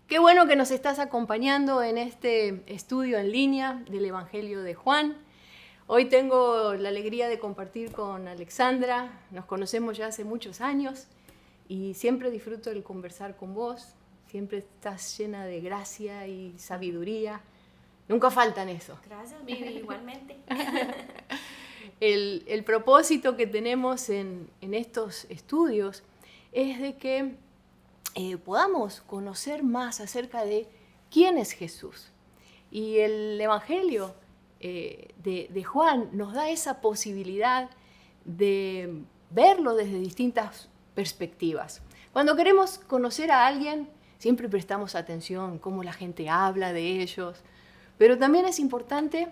Qué bueno que nos estás acompañando en este estudio en línea del Evangelio de Juan. Hoy tengo la alegría de compartir con Alexandra. Nos conocemos ya hace muchos años y siempre disfruto el conversar con vos. Siempre estás llena de gracia y sabiduría. Nunca faltan eso. Gracias, Vivi, igualmente. El propósito que tenemos en estos estudios es de que podamos conocer más acerca de quién es Jesús. Y el Evangelio de Juan nos da esa posibilidad de verlo desde distintas perspectivas. Cuando queremos conocer a alguien, siempre prestamos atención cómo la gente habla de ellos, pero también es importante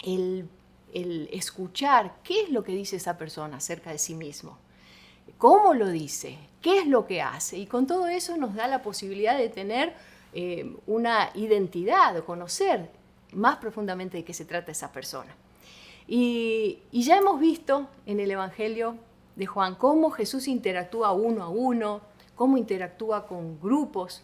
el escuchar qué es lo que dice esa persona acerca de sí mismo. ¿Cómo lo dice? ¿Qué es lo que hace? Y con todo eso nos da la posibilidad de tener una identidad, de conocer más profundamente de qué se trata esa persona. Y ya hemos visto en el Evangelio de Juan cómo Jesús interactúa uno a uno, cómo interactúa con grupos,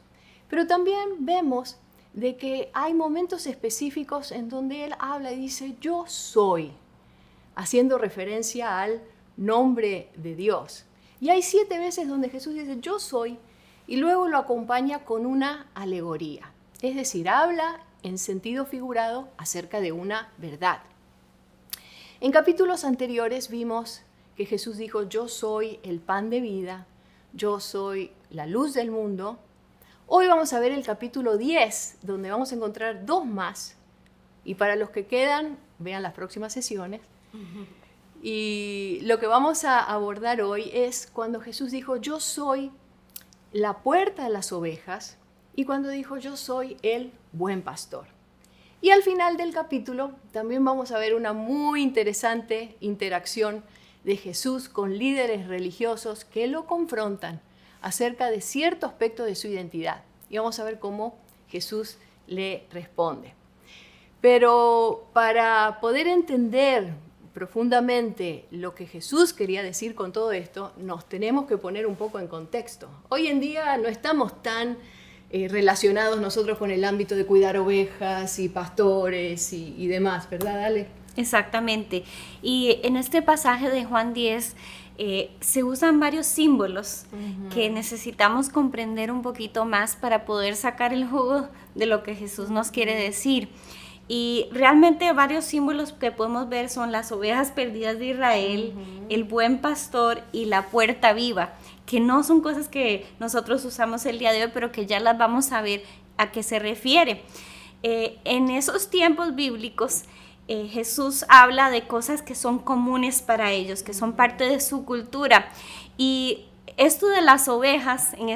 pero también vemos de que hay momentos específicos en donde Él habla y dice, yo soy, haciendo referencia al nombre de Dios. Y hay 7 veces donde Jesús dice, yo soy, y luego lo acompaña con una alegoría. Es decir, habla en sentido figurado acerca de una verdad. En capítulos anteriores vimos que Jesús dijo, yo soy el pan de vida, yo soy la luz del mundo. Hoy vamos a ver el capítulo 10, donde vamos a encontrar 2 más. Y para los que quedan, vean las próximas sesiones. Y lo que vamos a abordar hoy es cuando Jesús dijo, yo soy la puerta de las ovejas, y cuando dijo, yo soy el buen pastor. Y al final del capítulo también vamos a ver una muy interesante interacción de Jesús con líderes religiosos que lo confrontan acerca de cierto aspecto de su identidad. Y vamos a ver cómo Jesús le responde. Pero para poder entender profundamente lo que Jesús quería decir con todo esto, nos tenemos que poner un poco en contexto. Hoy en día no estamos tan relacionados nosotros con el ámbito de cuidar ovejas y pastores y demás, ¿verdad, Ale? Exactamente. Y en este pasaje de Juan 10 se usan varios símbolos que necesitamos comprender un poquito más para poder sacar el jugo de lo que Jesús nos quiere decir. Y realmente varios símbolos que podemos ver son las ovejas perdidas de Israel, el buen pastor y la puerta viva, que no son cosas que nosotros usamos el día de hoy, pero que ya las vamos a ver a qué se refiere. En esos tiempos bíblicos, Jesús habla de cosas que son comunes para ellos, que son parte de su cultura. Y esto de las ovejas en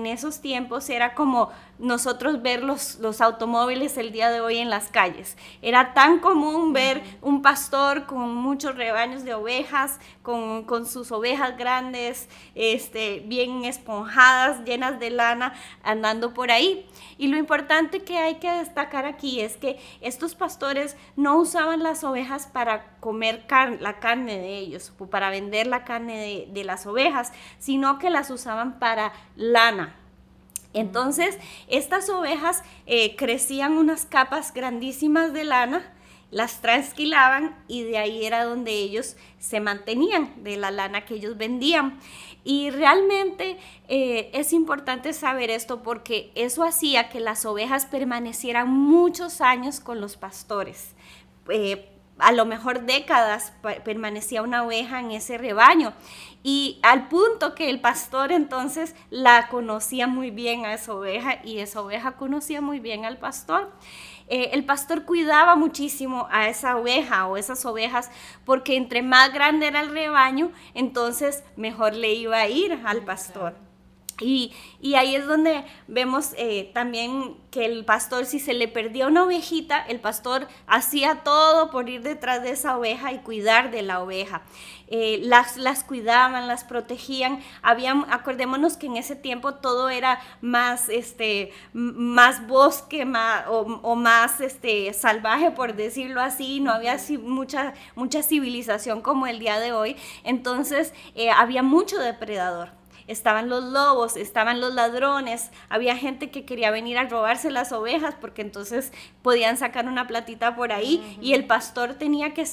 esos tiempos era como nosotros ver los automóviles el día de hoy en las calles. Era tan común ver un pastor con muchos rebaños de ovejas, con sus ovejas grandes, bien esponjadas, llenas de lana, andando por ahí. Y lo importante que hay que destacar aquí es que estos pastores no usaban las ovejas para comer la carne de ellos, o para vender la carne de las ovejas, sino que las usaban para lana. Entonces, estas ovejas crecían unas capas grandísimas de lana, las trasquilaban y de ahí era donde ellos se mantenían, de la lana que ellos vendían. Y realmente es importante saber esto porque eso hacía que las ovejas permanecieran muchos años con los pastores. A lo mejor décadas permanecía una oveja en ese rebaño, y al punto que el pastor entonces la conocía muy bien a esa oveja y esa oveja conocía muy bien al pastor. El pastor cuidaba muchísimo a esa oveja o esas ovejas porque entre más grande era el rebaño, entonces mejor le iba a ir al pastor. Y ahí es donde vemos también que el pastor, si se le perdía una ovejita, el pastor hacía todo por ir detrás de esa oveja y cuidar de la oveja. Las cuidaban, las protegían. Acordémonos que en ese tiempo todo era más bosque o más salvaje, por decirlo así. No había mucha civilización como el día de hoy. Entonces había mucho depredador. estaban los lobos, estaban los ladrones, había gente que quería venir a robarse las ovejas porque entonces podían sacar una platita por ahí y el pastor tenía que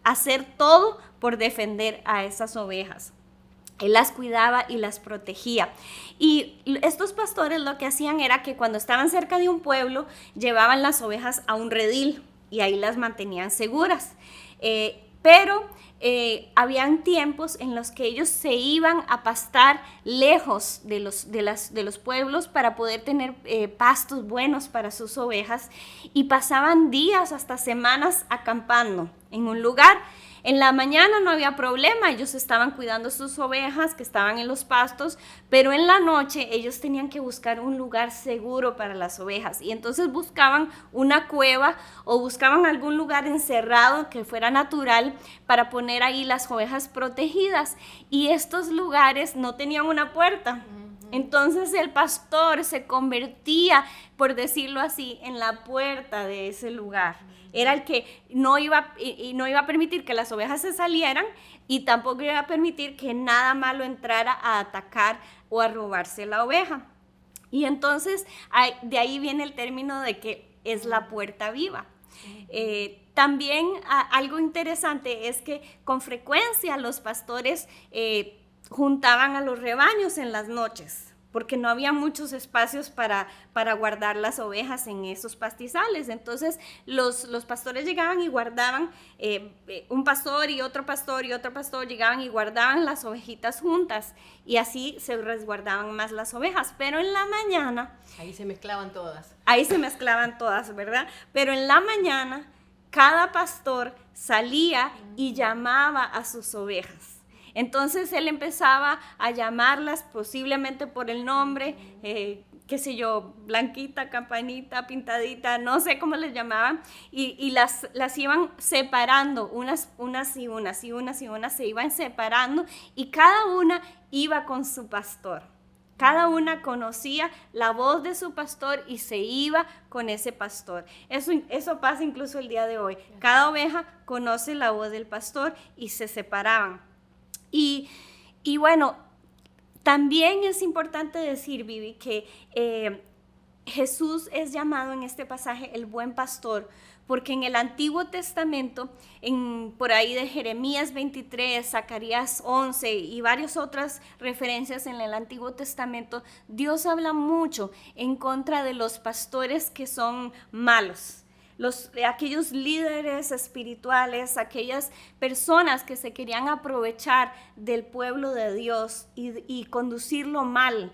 hacer todo por defender a esas ovejas. Él las cuidaba y las protegía. Y estos pastores lo que hacían era que cuando estaban cerca de un pueblo, llevaban las ovejas a un redil y ahí las mantenían seguras. Pero habían tiempos en los que ellos se iban a pastar lejos de los pueblos para poder tener pastos buenos para sus ovejas y pasaban días hasta semanas acampando en un lugar. En la mañana no había problema, ellos estaban cuidando sus ovejas que estaban en los pastos, pero en la noche ellos tenían que buscar un lugar seguro para las ovejas y entonces buscaban una cueva o buscaban algún lugar encerrado que fuera natural para poner ahí las ovejas protegidas y estos lugares no tenían una puerta. Entonces el pastor se convertía, por decirlo así, en la puerta de ese lugar. Era el que no iba a permitir que las ovejas se salieran y tampoco iba a permitir que nada malo entrara a atacar o a robarse la oveja. Y entonces de ahí viene el término de que es la puerta viva. También algo interesante es que con frecuencia los pastores juntaban a los rebaños en las noches, porque no había muchos espacios para guardar las ovejas en esos pastizales. Entonces los pastores llegaban y guardaban, un pastor y otro pastor y otro pastor llegaban y guardaban las ovejitas juntas y así se resguardaban más las ovejas. Pero en la mañana... Ahí se mezclaban todas. Ahí se mezclaban todas, ¿verdad? Pero en la mañana cada pastor salía y llamaba a sus ovejas. Entonces él empezaba a llamarlas posiblemente por el nombre, qué sé yo, Blanquita, Campanita, Pintadita, no sé cómo les llamaban, y las iban separando, unas y unas se iban separando y cada una iba con su pastor. Cada una conocía la voz de su pastor y se iba con ese pastor. Eso pasa incluso el día de hoy. Cada oveja conoce la voz del pastor y se separaban. Y bueno, también es importante decir, Vivi, que Jesús es llamado en este pasaje el buen pastor, porque en el Antiguo Testamento, por ahí de Jeremías 23, Zacarías 11 y varias otras referencias en el Antiguo Testamento, Dios habla mucho en contra de los pastores que son malos. Aquellos líderes espirituales, aquellas personas que se querían aprovechar del pueblo de Dios y conducirlo mal,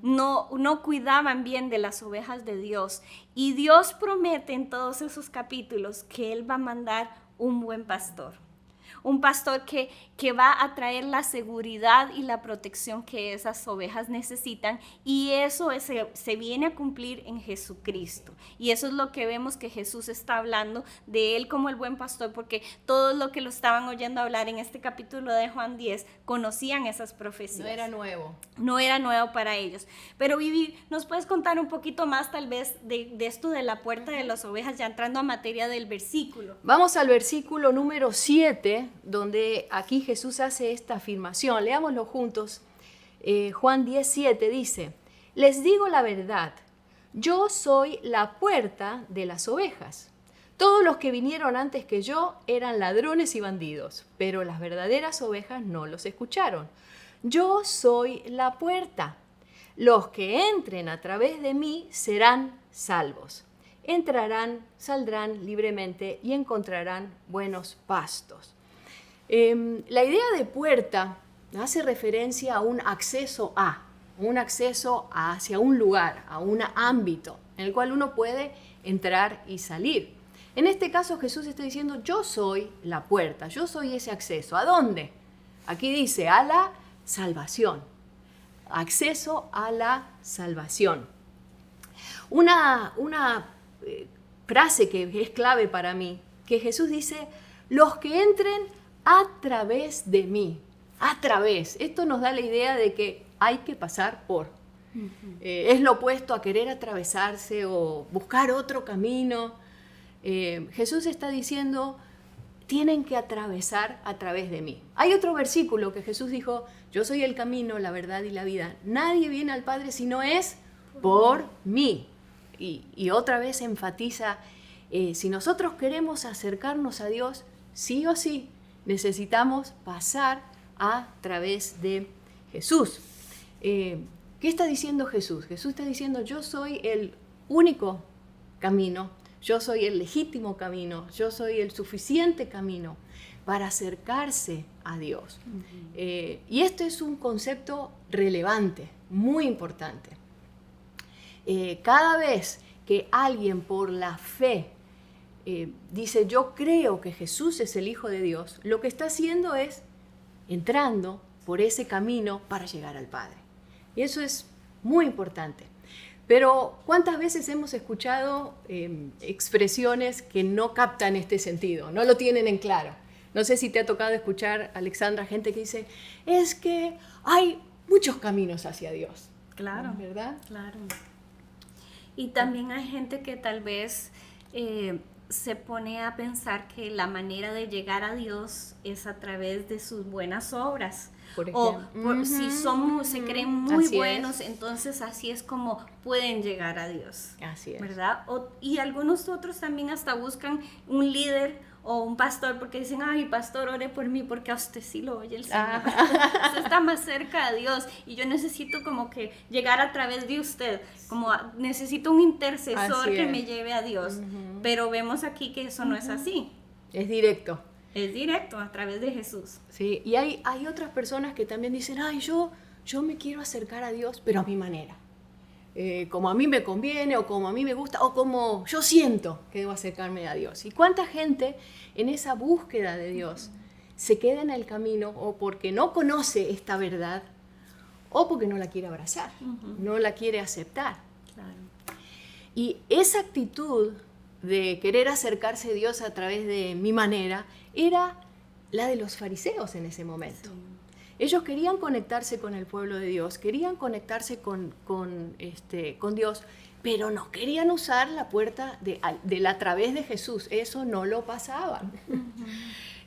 no cuidaban bien de las ovejas de Dios. Y Dios promete en todos esos capítulos que Él va a mandar un buen pastor. Un pastor que va a traer la seguridad y la protección que esas ovejas necesitan, y eso se viene a cumplir en Jesucristo. Y eso es lo que vemos que Jesús está hablando de Él como el buen pastor, porque todos los que lo estaban oyendo hablar en este capítulo de Juan 10 conocían esas profecías. No era nuevo. No era nuevo para ellos. Pero Vivi, ¿nos puedes contar un poquito más tal vez de esto de la puerta de las ovejas, ya entrando a materia del versículo? Vamos al versículo número 7, donde aquí Jesús hace esta afirmación. Leámoslo juntos. Juan 10:7 dice: les digo la verdad, yo soy la puerta de las ovejas. Todos los que vinieron antes que yo eran ladrones y bandidos, pero las verdaderas ovejas no los escucharon. Yo soy la puerta. Los que entren a través de mí serán salvos. Entrarán, saldrán libremente y encontrarán buenos pastos. La idea de puerta hace referencia a un acceso hacia un lugar, a un ámbito en el cual uno puede entrar y salir. En este caso Jesús está diciendo: yo soy la puerta, yo soy ese acceso. ¿A dónde? Aquí dice: a la salvación. Acceso a la salvación. Una frase que es clave para mí, que Jesús dice: los que entren a través de mí. A través. Esto nos da la idea de que hay que pasar por. Es lo opuesto a querer atravesarse o buscar otro camino. Jesús está diciendo: tienen que atravesar a través de mí. Hay otro versículo que Jesús dijo: Yo soy el camino, la verdad y la vida. Nadie viene al Padre si no es por mí. Y otra vez enfatiza, si nosotros queremos acercarnos a Dios, sí o sí, necesitamos pasar a través de Jesús. ¿Qué está diciendo Jesús? Jesús está diciendo, yo soy el único camino, yo soy el legítimo camino, yo soy el suficiente camino para acercarse a Dios. Y este es un concepto relevante, muy importante. Cada vez que alguien por la fe dice, yo creo que Jesús es el Hijo de Dios, lo que está haciendo es entrando por ese camino para llegar al Padre. Y eso es muy importante. Pero ¿cuántas veces hemos escuchado expresiones que no captan este sentido, no lo tienen en claro? No sé si te ha tocado escuchar, Alexandra, gente que dice, es que hay muchos caminos hacia Dios. Claro, ¿verdad? Claro. Y también hay gente que tal vez se pone a pensar que la manera de llegar a Dios es a través de sus buenas obras. O si se creen muy Así buenos, es. entonces así es como pueden llegar a Dios. Así es. ¿Verdad? Y algunos otros también hasta buscan un líder o un pastor porque dicen, ay, pastor, ore por mí porque a usted sí lo oye el Señor. Usted está más cerca de Dios y yo necesito como que llegar a través de usted, como necesito un intercesor que me lleve a Dios. Pero vemos aquí que eso no es así. Es directo. Es directo, a través de Jesús. Sí, y hay otras personas que también dicen, ay, yo me quiero acercar a Dios, pero a mi manera. Como a mí me conviene, o como a mí me gusta, o como yo siento que debo acercarme a Dios. ¿Y cuánta gente en esa búsqueda de Dios se queda en el camino o porque no conoce esta verdad o porque no la quiere abrazar, no la quiere aceptar? Claro. Y esa actitud de querer acercarse a Dios a través de mi manera era la de los fariseos en ese momento. Sí. Ellos querían conectarse con el pueblo de Dios, querían conectarse con Dios, pero no querían usar la puerta a través de Jesús. Eso no lo pasaban.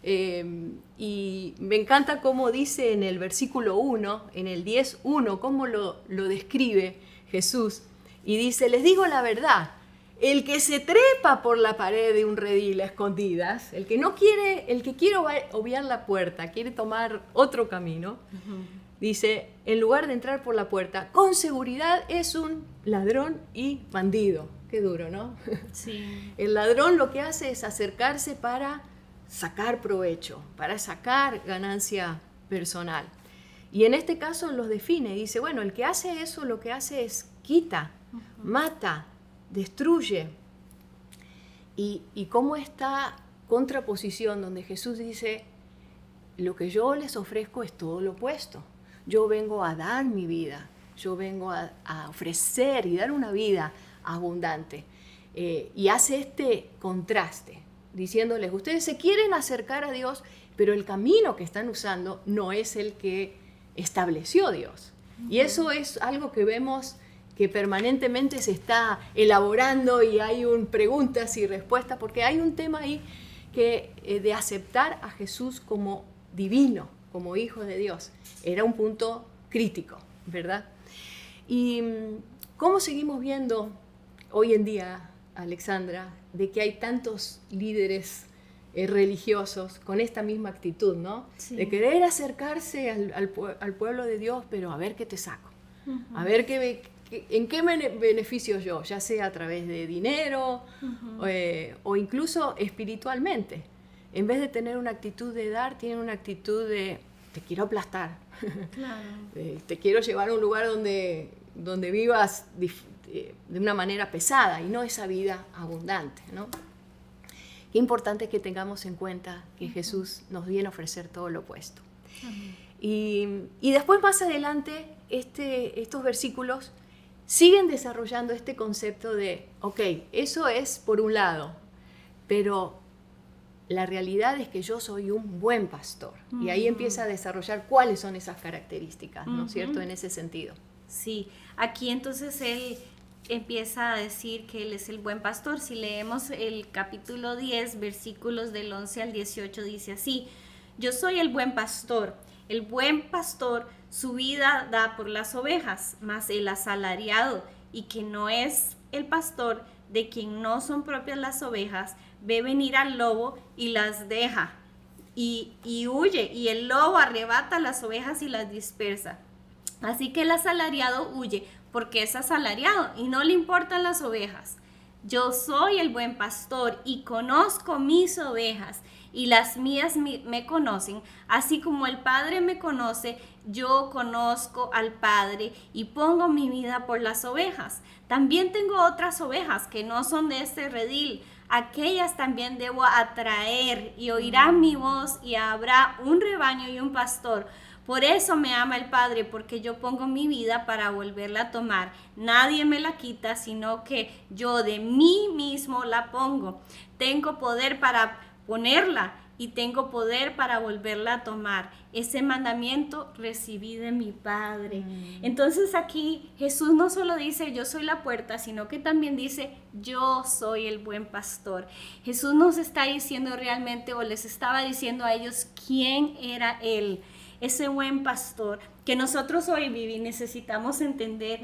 Y me encanta cómo dice en el versículo 1, en el 10:1, cómo lo describe Jesús. Y dice, les digo la verdad, el que se trepa por la pared de un redil a escondidas, el que quiere obviar la puerta, quiere tomar otro camino, dice, en lugar de entrar por la puerta, con seguridad es un ladrón y bandido. Qué duro, ¿no? Sí. El ladrón lo que hace es acercarse para sacar provecho, para sacar ganancia personal. Y en este caso los define, dice, bueno, el que hace eso lo que hace es quita, mata, destruye. Y cómo esta contraposición donde Jesús dice, lo que yo les ofrezco es todo lo opuesto. Yo vengo a dar mi vida, yo vengo a ofrecer y dar una vida abundante. Y hace este contraste, diciéndoles, ustedes se quieren acercar a Dios, pero el camino que están usando no es el que estableció Dios. Y eso es algo que vemos que permanentemente se está elaborando y hay preguntas y respuestas, porque hay un tema ahí de aceptar a Jesús como divino, como Hijo de Dios. Era un punto crítico, ¿verdad? Y cómo seguimos viendo hoy en día, Alexandra, de que hay tantos líderes religiosos con esta misma actitud, ¿no? Sí. De querer acercarse al pueblo de Dios, pero a ver qué te saco, a ver en qué beneficio yo, ya sea a través de dinero o incluso espiritualmente. En vez de tener una actitud de dar, tienen una actitud de te quiero aplastar, claro. Te quiero llevar a un lugar donde vivas de una manera pesada y no esa vida abundante, ¿no? Qué importante que tengamos en cuenta que Jesús nos viene a ofrecer todo lo opuesto. Y después más adelante estos versículos siguen desarrollando este concepto de, ok, eso es por un lado, pero la realidad es que yo soy un buen pastor. Y ahí empieza a desarrollar cuáles son esas características, ¿no es cierto? En ese sentido. Sí, aquí entonces él empieza a decir que él es el buen pastor. Si leemos el capítulo 10, versículos del 11 al 18, dice así: yo soy el buen pastor. El buen pastor su vida da por las ovejas, mas el asalariado, y que no es el pastor, de quien no son propias las ovejas, ve venir al lobo y las deja y huye, y el lobo arrebata las ovejas y las dispersa. Así que el asalariado huye porque es asalariado y no le importan las ovejas. Yo soy el buen pastor y conozco mis ovejas y las mías me conocen, así como el Padre me conoce, yo conozco al Padre y pongo mi vida por las ovejas. También tengo otras ovejas que no son de este redil, aquellas también debo atraer y oirán mi voz y habrá un rebaño y un pastor. Por eso me ama el Padre, porque yo pongo mi vida para volverla a tomar. Nadie me la quita, sino que yo de mí mismo la pongo. Tengo poder para ponerla y tengo poder para volverla a tomar. Ese mandamiento recibí de mi Padre. Entonces aquí Jesús no solo dice yo soy la puerta, sino que también dice yo soy el buen pastor. Jesús nos está diciendo realmente, o les estaba diciendo a ellos quién era Él, ese buen pastor, que nosotros hoy, Vivi, necesitamos entender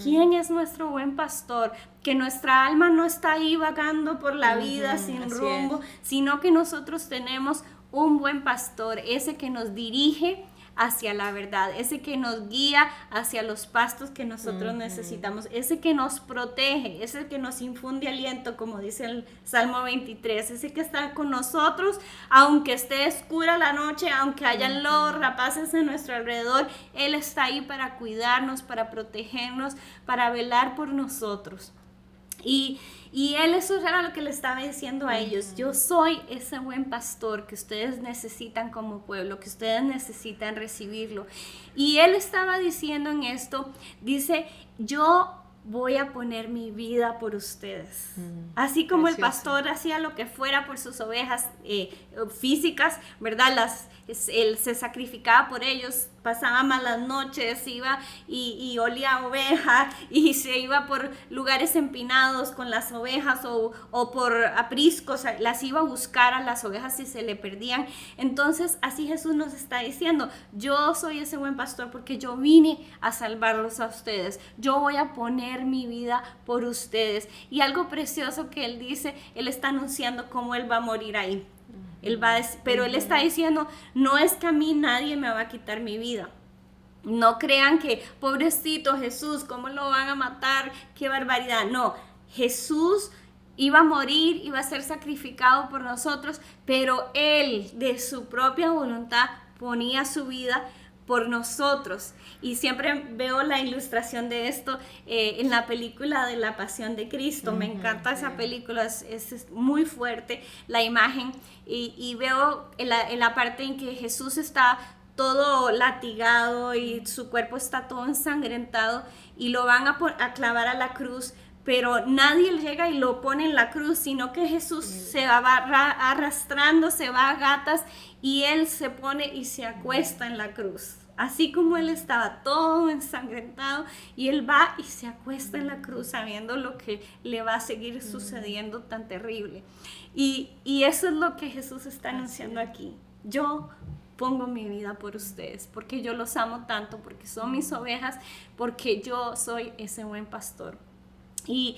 quién es nuestro buen pastor, que nuestra alma no está ahí vagando por la vida sin rumbo, sino que nosotros tenemos un buen pastor, ese que nos dirige hacia la verdad, ese que nos guía hacia los pastos que nosotros necesitamos, ese que nos protege, ese que nos infunde aliento, como dice el Salmo 23, ese que está con nosotros, aunque esté oscura la noche, aunque hayan lodos rapaces en nuestro alrededor, Él está ahí para cuidarnos, para protegernos, para velar por nosotros. Y Él, eso era lo que le estaba diciendo a ellos, yo soy ese buen pastor que ustedes necesitan como pueblo, que ustedes necesitan recibirlo. Y Él estaba diciendo en esto, dice, yo voy a poner mi vida por ustedes. Así como el pastor hacía lo que fuera por sus ovejas físicas, ¿verdad? Él se sacrificaba por ellos, pasaba malas noches, iba y olía a oveja y se iba por lugares empinados con las ovejas o por apriscos, las iba a buscar a las ovejas si se le perdían. Entonces así Jesús nos está diciendo, yo soy ese buen pastor porque yo vine a salvarlos a ustedes, yo voy a poner mi vida por ustedes. Y algo precioso que Él dice, Él está anunciando cómo Él va a morir ahí. Pero Él está diciendo, no es que a mí nadie me va a quitar mi vida. No crean que, pobrecito Jesús, ¿cómo lo van a matar? ¡Qué barbaridad! No, Jesús iba a morir, iba a ser sacrificado por nosotros, pero Él de su propia voluntad ponía su vida por nosotros. Y siempre veo la ilustración de esto en la película de La Pasión de Cristo. Me encanta esa película, es muy fuerte la imagen, y veo en la parte en que Jesús está todo latigado y su cuerpo está todo ensangrentado y lo van a clavar a la cruz, pero nadie llega y lo pone en la cruz, sino que Jesús se va arrastrando, se va a gatas y Él se pone y se acuesta en la cruz. Así como Él estaba todo ensangrentado y Él va y se acuesta en la cruz sabiendo lo que le va a seguir sucediendo tan terrible. Y eso es lo que Jesús está anunciando aquí. Yo pongo mi vida por ustedes, porque yo los amo tanto, porque son mis ovejas, porque yo soy ese buen pastor. Y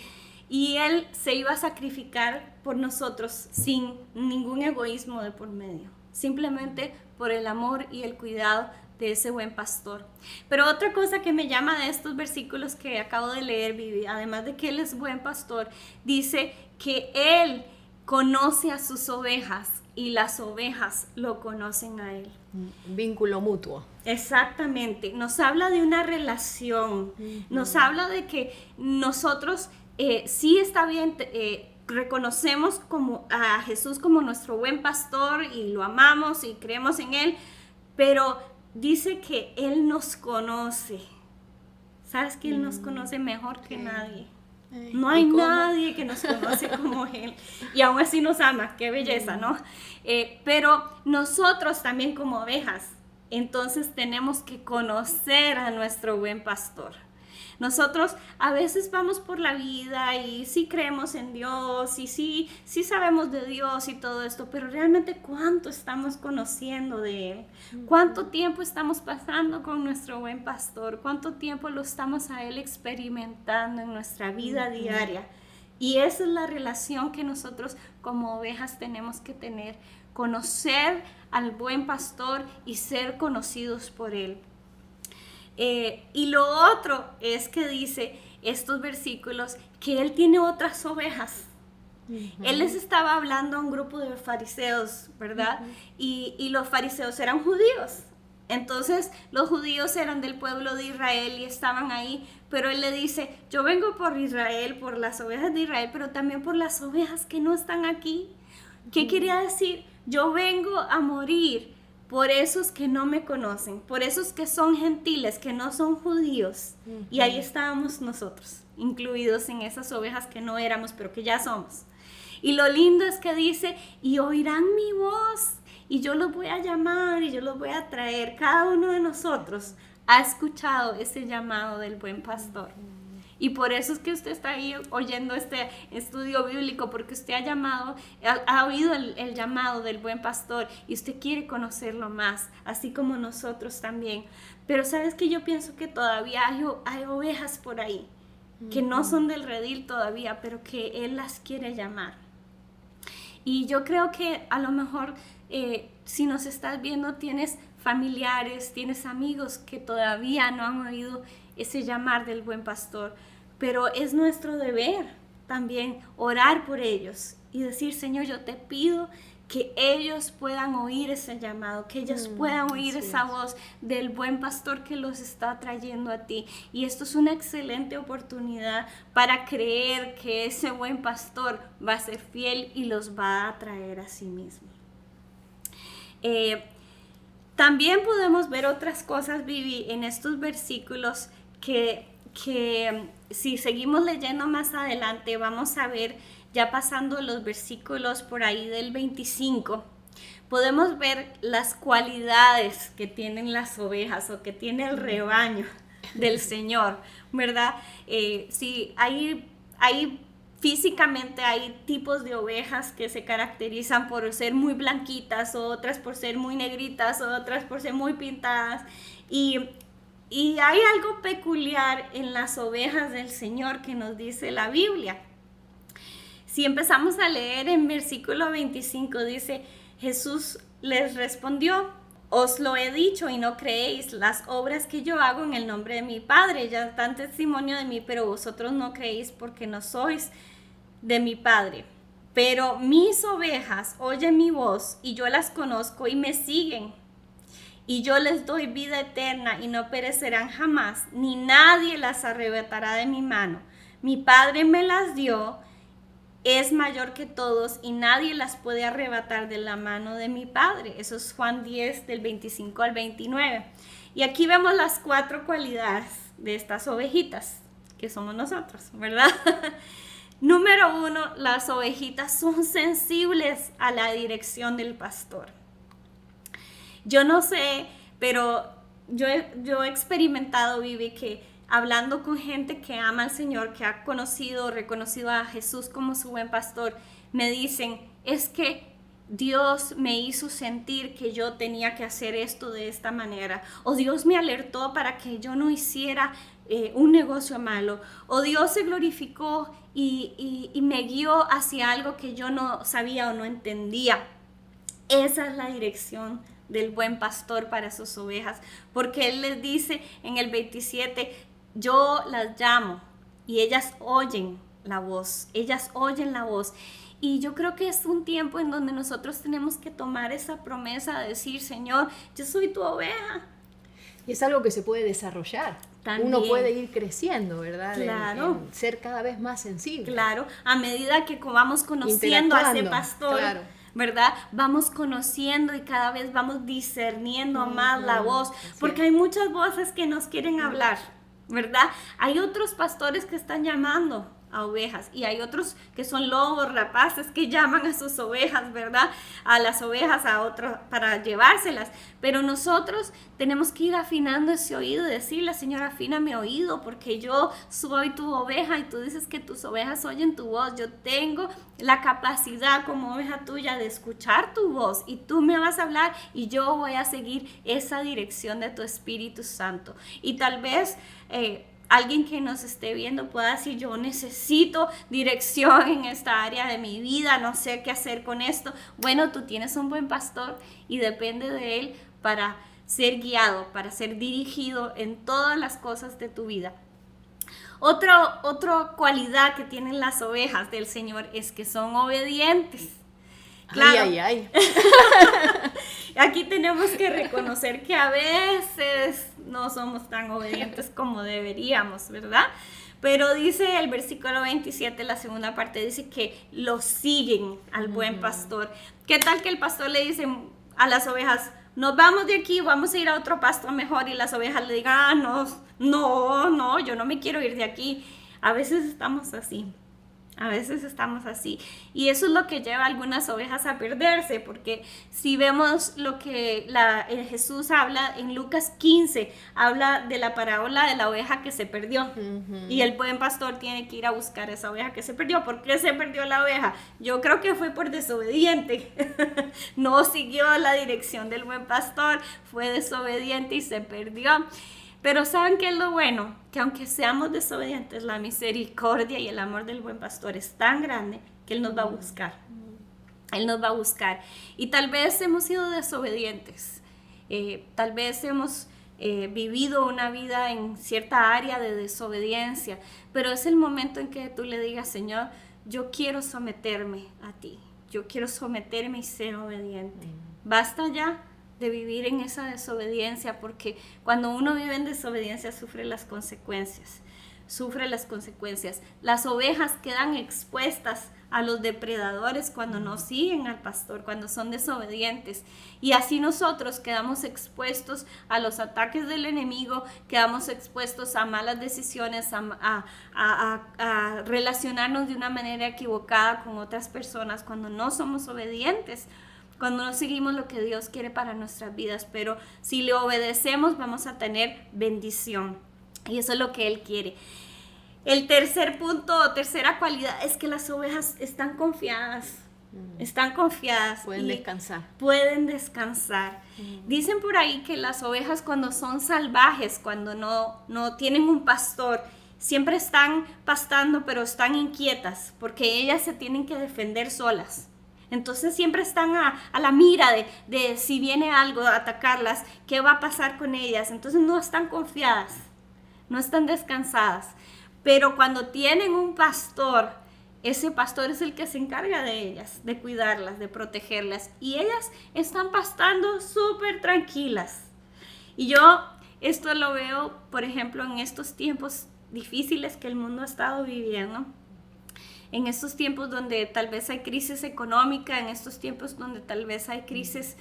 Él se iba a sacrificar por nosotros sin ningún egoísmo de por medio, simplemente por el amor y el cuidado de ese buen pastor. Pero otra cosa que me llama de estos versículos que acabo de leer, Vivi, además de que Él es buen pastor, dice que Él conoce a sus ovejas y las ovejas lo conocen a Él. Un vínculo mutuo. Exactamente, nos habla de una relación, nos habla de que nosotros sí está bien, reconocemos a Jesús como nuestro buen pastor y lo amamos y creemos en Él, pero dice que Él nos conoce. ¿Sabes que Él nos conoce mejor que nadie? No hay nadie que nos conoce como Él. Y aún así nos ama. Qué belleza, ¿no? Pero nosotros también como ovejas, entonces tenemos que conocer a nuestro buen pastor. Nosotros a veces vamos por la vida y sí creemos en Dios y sí sabemos de Dios y todo esto, pero realmente ¿cuánto estamos conociendo de Él? ¿Cuánto tiempo estamos pasando con nuestro buen pastor? ¿Cuánto tiempo lo estamos a Él experimentando en nuestra vida diaria? Y esa es la relación que nosotros como ovejas tenemos que tener, conocer al buen pastor y ser conocidos por Él. Y lo otro es que dice estos versículos que Él tiene otras ovejas. Él les estaba hablando a un grupo de fariseos, ¿verdad? Y los fariseos eran judíos. Entonces los judíos eran del pueblo de Israel y estaban ahí, pero Él le dice, yo vengo por Israel, por las ovejas de Israel, pero también por las ovejas que no están aquí. ¿Qué quería decir? Yo vengo a morir por esos que no me conocen, por esos que son gentiles, que no son judíos. Y ahí estábamos nosotros, incluidos en esas ovejas que no éramos, pero que ya somos. Y lo lindo es que dice, y oirán mi voz, y yo los voy a llamar, y yo los voy a traer. Cada uno de nosotros ha escuchado ese llamado del buen pastor. Y por eso es que usted está ahí oyendo este estudio bíblico, porque usted ha oído el llamado del buen pastor y usted quiere conocerlo más, así como nosotros también. Pero sabes que yo pienso que todavía hay ovejas por ahí, que no son del redil todavía, pero que Él las quiere llamar. Y yo creo que a lo mejor si nos estás viendo tienes familiares, tienes amigos que todavía no han oído ese llamar del buen pastor, pero es nuestro deber también orar por ellos y decir, Señor, yo te pido que ellos puedan oír ese llamado, que ellos puedan oír esa voz del buen pastor que los está trayendo a ti. Y esto es una excelente oportunidad para creer que ese buen pastor va a ser fiel y los va a traer a sí mismo. También podemos ver otras cosas, Vivi, en estos versículos que si seguimos leyendo más adelante vamos a ver, ya pasando los versículos por ahí del 25, podemos ver las cualidades que tienen las ovejas o que tiene el rebaño del Señor, ¿verdad? Sí, físicamente hay tipos de ovejas que se caracterizan por ser muy blanquitas, otras por ser muy negritas, otras por ser muy pintadas. Y hay algo peculiar en las ovejas del Señor que nos dice la Biblia. Si empezamos a leer en versículo 25, dice, Jesús les respondió, os lo he dicho y no creéis, las obras que yo hago en el nombre de mi Padre, ya dan testimonio de mí, pero vosotros no creéis porque no sois de mi Padre. Pero mis ovejas oyen mi voz y yo las conozco y me siguen. Y yo les doy vida eterna y no perecerán jamás, ni nadie las arrebatará de mi mano. Mi Padre me las dio, es mayor que todos y nadie las puede arrebatar de la mano de mi Padre. Eso es Juan 10 del 25 al 29. Y aquí vemos las 4 cualidades de estas ovejitas, que somos nosotros, ¿verdad? Número 1, las ovejitas son sensibles a la dirección del pastor. Yo no sé, pero yo he experimentado, Vivi, que hablando con gente que ama al Señor, que ha reconocido a Jesús como su buen pastor, me dicen, es que Dios me hizo sentir que yo tenía que hacer esto de esta manera, o Dios me alertó para que yo no hiciera un negocio malo, o Dios se glorificó y me guió hacia algo que yo no sabía o no entendía. Esa es la dirección del buen pastor para sus ovejas, porque Él les dice en el 27, yo las llamo y ellas oyen la voz, y yo creo que es un tiempo en donde nosotros tenemos que tomar esa promesa de decir, Señor, yo soy tu oveja. Y es algo que se puede desarrollar. También. Uno puede ir creciendo, ¿verdad? Claro. En ser cada vez más sensible. Claro, a medida que vamos conociendo a ese pastor, claro, ¿verdad? Vamos conociendo y cada vez vamos discerniendo más la voz, porque hay muchas voces que nos quieren hablar, ¿verdad? Hay otros pastores que están llamando a ovejas, y hay otros que son lobos rapaces que llaman a sus ovejas, ¿verdad? A las ovejas a otros para llevárselas, pero nosotros tenemos que ir afinando ese oído y decirle: Señor, afina mi oído, porque yo soy tu oveja y tú dices que tus ovejas oyen tu voz. Yo tengo la capacidad como oveja tuya de escuchar tu voz, y tú me vas a hablar y yo voy a seguir esa dirección de tu Espíritu Santo. Y tal vez alguien que nos esté viendo pueda decir: yo necesito dirección en esta área de mi vida, no sé qué hacer con esto. Bueno, tú tienes un buen pastor y depende de él para ser guiado, para ser dirigido en todas las cosas de tu vida. Otra cualidad que tienen las ovejas del Señor es que son obedientes. Claro. Ay, ay, ay. Aquí tenemos que reconocer que a veces no somos tan obedientes como deberíamos, ¿verdad? Pero dice el versículo 27, la segunda parte, dice que lo siguen al buen pastor. ¿Qué tal que el pastor le dice a las ovejas: nos vamos de aquí, vamos a ir a otro pasto mejor? Y las ovejas le digan: no, yo no me quiero ir de aquí. A veces estamos así. A veces estamos así, y eso es lo que lleva a algunas ovejas a perderse, porque si vemos lo que Jesús habla en Lucas 15, habla de la parábola de la oveja que se perdió, y el buen pastor tiene que ir a buscar esa oveja que se perdió. ¿Por qué se perdió la oveja? Yo creo que fue por desobediente, no siguió la dirección del buen pastor, fue desobediente y se perdió. Pero ¿saben qué es lo bueno? Que aunque seamos desobedientes, la misericordia y el amor del buen pastor es tan grande que Él nos va a buscar. Él nos va a buscar. Y tal vez hemos sido desobedientes. Tal vez hemos vivido una vida en cierta área de desobediencia. Pero es el momento en que tú le digas: Señor, yo quiero someterme a ti. Yo quiero someterme y ser obediente. Basta ya de vivir en esa desobediencia, porque cuando uno vive en desobediencia sufre las consecuencias. Las ovejas quedan expuestas a los depredadores cuando no siguen al pastor, cuando son desobedientes, y así nosotros quedamos expuestos a los ataques del enemigo, quedamos expuestos a malas decisiones, a relacionarnos de una manera equivocada con otras personas cuando no somos obedientes, cuando no seguimos lo que Dios quiere para nuestras vidas. Pero si le obedecemos, vamos a tener bendición, y eso es lo que Él quiere. El tercer punto o tercera cualidad es que las ovejas están confiadas. Pueden descansar. Dicen por ahí que las ovejas, cuando son salvajes, cuando no tienen un pastor, siempre están pastando, pero están inquietas porque ellas se tienen que defender solas. Entonces siempre están a la mira de si viene algo a atacarlas, qué va a pasar con ellas. Entonces no están confiadas, no están descansadas. Pero cuando tienen un pastor, ese pastor es el que se encarga de ellas, de cuidarlas, de protegerlas. Y ellas están pastando súper tranquilas. Y yo esto lo veo, por ejemplo, en estos tiempos difíciles que el mundo ha estado viviendo. En estos tiempos donde tal vez hay crisis económica, en estos tiempos donde tal vez hay crisis,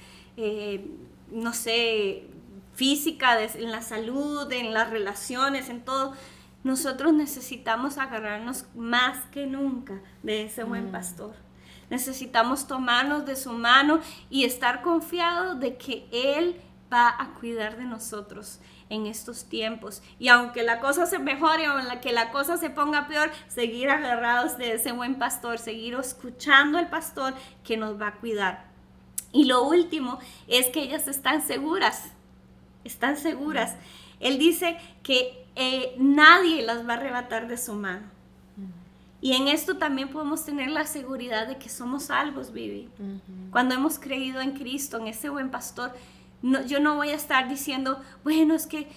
física, en la salud, en las relaciones, en todo, nosotros necesitamos agarrarnos más que nunca de ese buen pastor. Necesitamos tomarnos de su mano y estar confiados de que Él va a cuidar de nosotros en estos tiempos, y aunque la cosa se mejore o que la cosa se ponga peor, seguir agarrados de ese buen pastor, seguir escuchando al pastor que nos va a cuidar. Y lo último es que ellas están seguras. Él dice que nadie las va a arrebatar de su mano. Y en esto también podemos tener la seguridad de que somos salvos, Vivi. Cuando hemos creído en Cristo, en ese buen pastor, yo no voy a estar diciendo: bueno, es que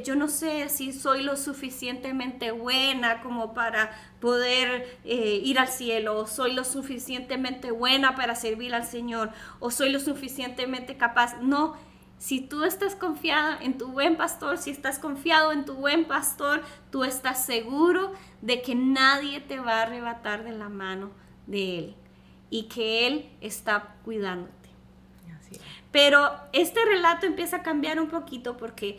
yo no sé si soy lo suficientemente buena como para poder ir al cielo, o soy lo suficientemente buena para servir al Señor, o soy lo suficientemente capaz. No, si tú estás confiada en tu buen pastor, si estás confiado en tu buen pastor, tú estás seguro de que nadie te va a arrebatar de la mano de Él, y que Él está cuidándote. Pero este relato empieza a cambiar un poquito, porque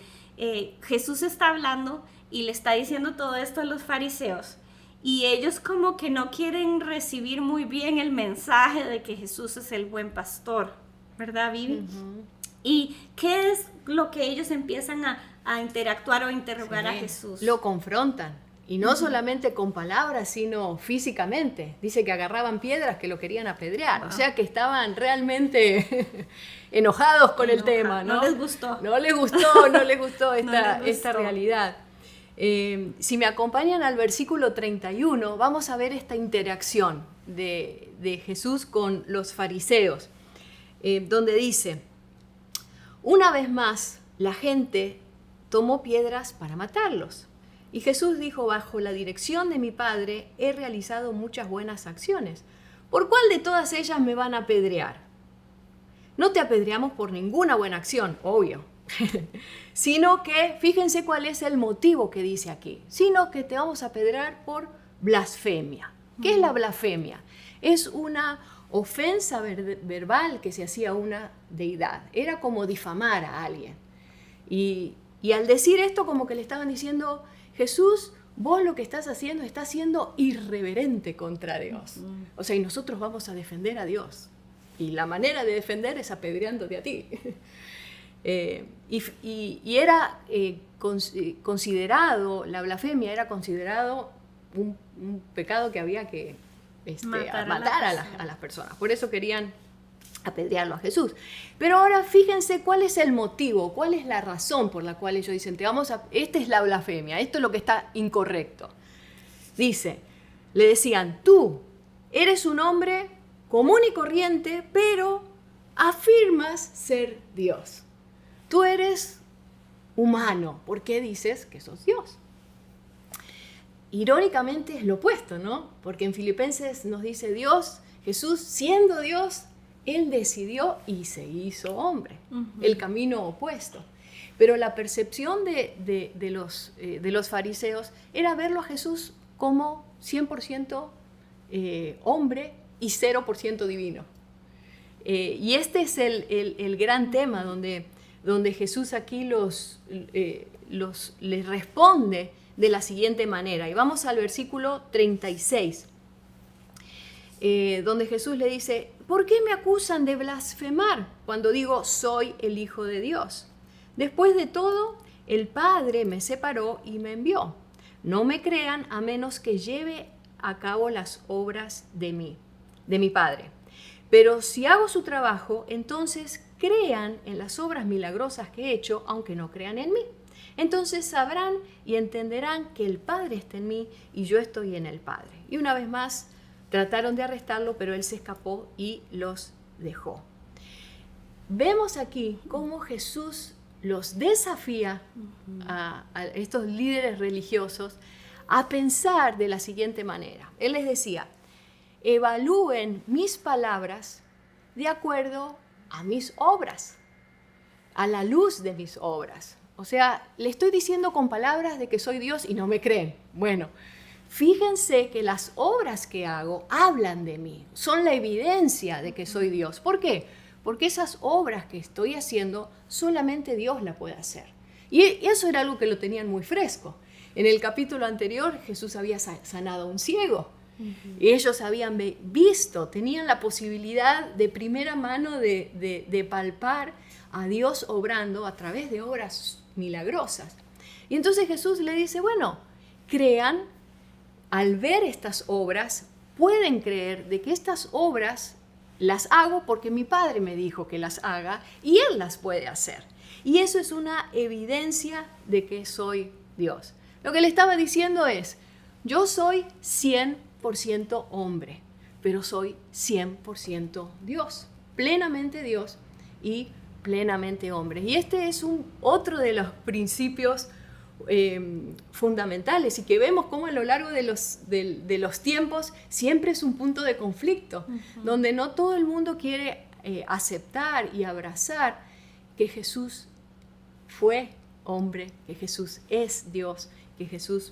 Jesús está hablando y le está diciendo todo esto a los fariseos, y ellos como que no quieren recibir muy bien el mensaje de que Jesús es el buen pastor, ¿verdad, Vivi? Ujú. ¿Y qué es lo que ellos empiezan a interactuar o a interrogar a Jesús? Lo confrontan. Y no solamente con palabras, sino físicamente. Dice que agarraban piedras que lo querían apedrear. Wow. O sea que estaban realmente enojados con el tema, ¿no? No les gustó. No les gustó No les esta gustó. realidad. Si me acompañan al versículo 31, vamos a ver esta interacción de Jesús con los fariseos, donde dice: una vez más, la gente tomó piedras para matarlos. Y Jesús dijo: bajo la dirección de mi Padre he realizado muchas buenas acciones. ¿Por cuál de todas ellas me van a apedrear? No te apedreamos por ninguna buena acción, obvio. Sino que, fíjense cuál es el motivo que dice aquí, sino que te vamos a apedrear por blasfemia. ¿Qué es la blasfemia? Es una ofensa verbal que se hacía a una deidad. Era como difamar a alguien. Y al decir esto, como que le estaban diciendo: Jesús, vos lo que estás haciendo, estás siendo irreverente contra Dios. O sea, y nosotros vamos a defender a Dios. Y la manera de defender es apedreándote a ti. Y era considerado, la blasfemia era considerado un pecado que había que matar a las personas. Por eso querían apedrearlo a Jesús. Pero ahora fíjense cuál es el motivo, cuál es la razón por la cual ellos dicen: esta es la blasfemia, esto es lo que está incorrecto. Dice, le decían: tú eres un hombre común y corriente, pero afirmas ser Dios. Tú eres humano, ¿por qué dices que sos Dios? Irónicamente es lo opuesto, ¿no? Porque en Filipenses nos dice: Jesús, siendo Dios, Él decidió y se hizo hombre, el camino opuesto. Pero la percepción de los fariseos era verlo a Jesús como 100% hombre y 0% divino. Y este es el gran tema donde Jesús aquí les responde de la siguiente manera. Y vamos al versículo 36. Donde Jesús le dice: ¿por qué me acusan de blasfemar cuando digo soy el Hijo de Dios? Después de todo, el Padre me separó y me envió. No me crean a menos que lleve a cabo las obras de mi Padre. Pero si hago su trabajo, entonces crean en las obras milagrosas que he hecho, aunque no crean en mí. Entonces sabrán y entenderán que el Padre está en mí y yo estoy en el Padre. Y una vez más, trataron de arrestarlo, pero él se escapó y los dejó. Vemos aquí cómo Jesús los desafía a estos líderes religiosos a pensar de la siguiente manera. Él les decía: evalúen mis palabras de acuerdo a mis obras, a la luz de mis obras. O sea, le estoy diciendo con palabras de que soy Dios y no me creen. Bueno, fíjense que las obras que hago hablan de mí, son la evidencia de que soy Dios. ¿Por qué? Porque esas obras que estoy haciendo solamente Dios las puede hacer. Y eso era algo que lo tenían muy fresco. En el capítulo anterior Jesús había sanado a un ciego. Y ellos habían visto, tenían la posibilidad de primera mano de palpar a Dios obrando a través de obras milagrosas. Y entonces Jesús le dice: bueno, crean. Al ver estas obras, pueden creer de que estas obras las hago porque mi Padre me dijo que las haga y Él las puede hacer. Y eso es una evidencia de que soy Dios. Lo que le estaba diciendo es: yo soy 100% hombre, pero soy 100% Dios, plenamente Dios y plenamente hombre. Y este es otro de los principios fundamentales y que vemos cómo a lo largo de los tiempos siempre es un punto de conflicto, donde no todo el mundo quiere aceptar y abrazar que Jesús fue hombre, que Jesús es Dios, que Jesús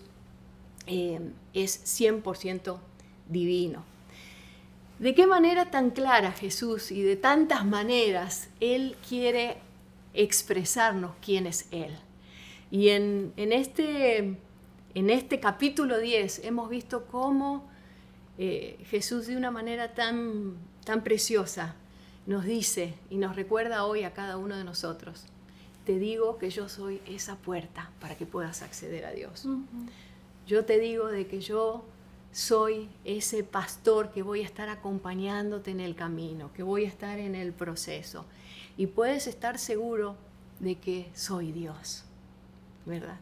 es 100% divino. ¿De qué manera tan clara Jesús y de tantas maneras Él quiere expresarnos quién es Él? Y en este en este capítulo 10 hemos visto cómo Jesús de una manera tan preciosa nos dice y nos recuerda hoy a cada uno de nosotros: te digo que yo soy esa puerta para que puedas acceder a Dios. Yo te digo de que yo soy ese pastor que voy a estar acompañándote en el camino, que voy a estar en el proceso. Y puedes estar seguro de que soy Dios, ¿verdad?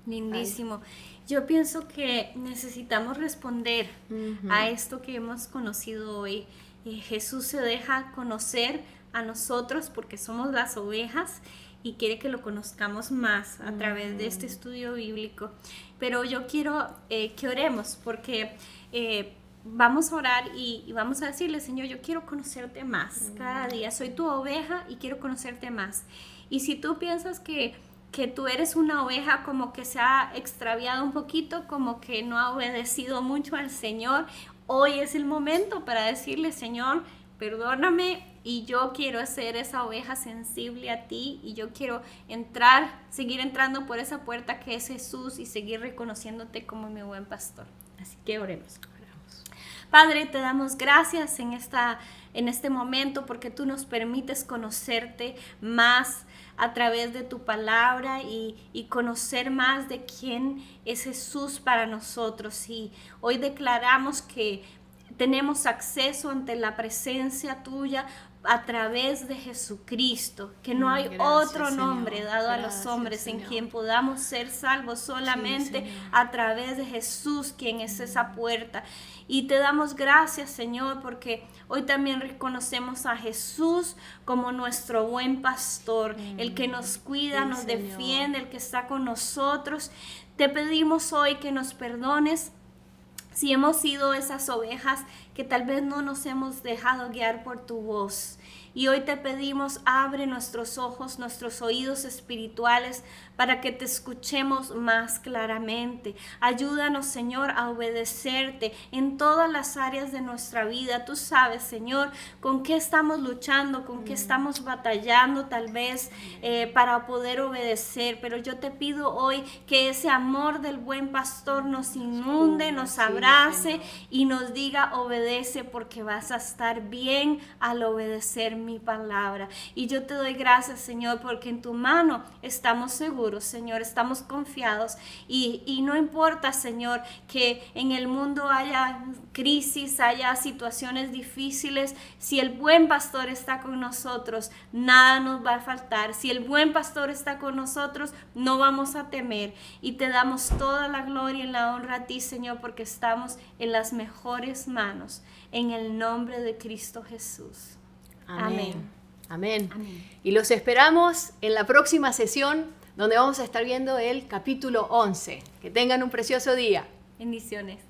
Lindísimo. Yo pienso que necesitamos responder a esto que hemos conocido hoy. Jesús se deja conocer a nosotros porque somos las ovejas y quiere que lo conozcamos más a través de este estudio bíblico. Pero yo quiero que oremos porque vamos a orar y vamos a decirle: Señor, yo quiero conocerte más cada día. Soy tu oveja y quiero conocerte más. Y si tú piensas que tú eres una oveja como que se ha extraviado un poquito, como que no ha obedecido mucho al Señor, hoy es el momento para decirle: Señor, perdóname, y yo quiero ser esa oveja sensible a ti, y yo quiero seguir entrando por esa puerta que es Jesús y seguir reconociéndote como mi buen pastor. Así que oremos. Padre, te damos gracias en este momento porque tú nos permites conocerte más a través de tu palabra y conocer más de quién es Jesús para nosotros. Y hoy declaramos que tenemos acceso ante la presencia tuya a través de Jesucristo, que no hay otro nombre dado a los hombres en quien podamos ser salvos, solamente a través de Jesús, quien es esa puerta. Y te damos gracias, Señor, porque hoy también reconocemos a Jesús como nuestro buen pastor, el que nos cuida, nos defiende, el que está con nosotros. Te pedimos hoy que nos perdones si hemos sido esas ovejas que tal vez no nos hemos dejado guiar por tu voz. Y hoy te pedimos: abre nuestros ojos, nuestros oídos espirituales para que te escuchemos más claramente. Ayúdanos, Señor, a obedecerte en todas las áreas de nuestra vida. Tú sabes, Señor, con qué estamos luchando, con qué estamos batallando tal vez para poder obedecer. Pero yo te pido hoy que ese amor del buen pastor nos inunde, nos abrace y nos diga: obedece, porque vas a estar bien al obedecer mi palabra. Y yo te doy gracias, Señor, porque en tu mano estamos seguros, Señor, estamos confiados y no importa, Señor, que en el mundo haya crisis, haya situaciones difíciles. Si el buen pastor está con nosotros, nada nos va a faltar. Si el buen pastor está con nosotros, no vamos a temer. Y te damos toda la gloria y la honra a ti, Señor, porque estamos en las mejores manos, en el nombre de Cristo Jesús. Amén. Amén. Amén. Y los esperamos en la próxima sesión, donde vamos a estar viendo el capítulo 11. Que tengan un precioso día. Bendiciones.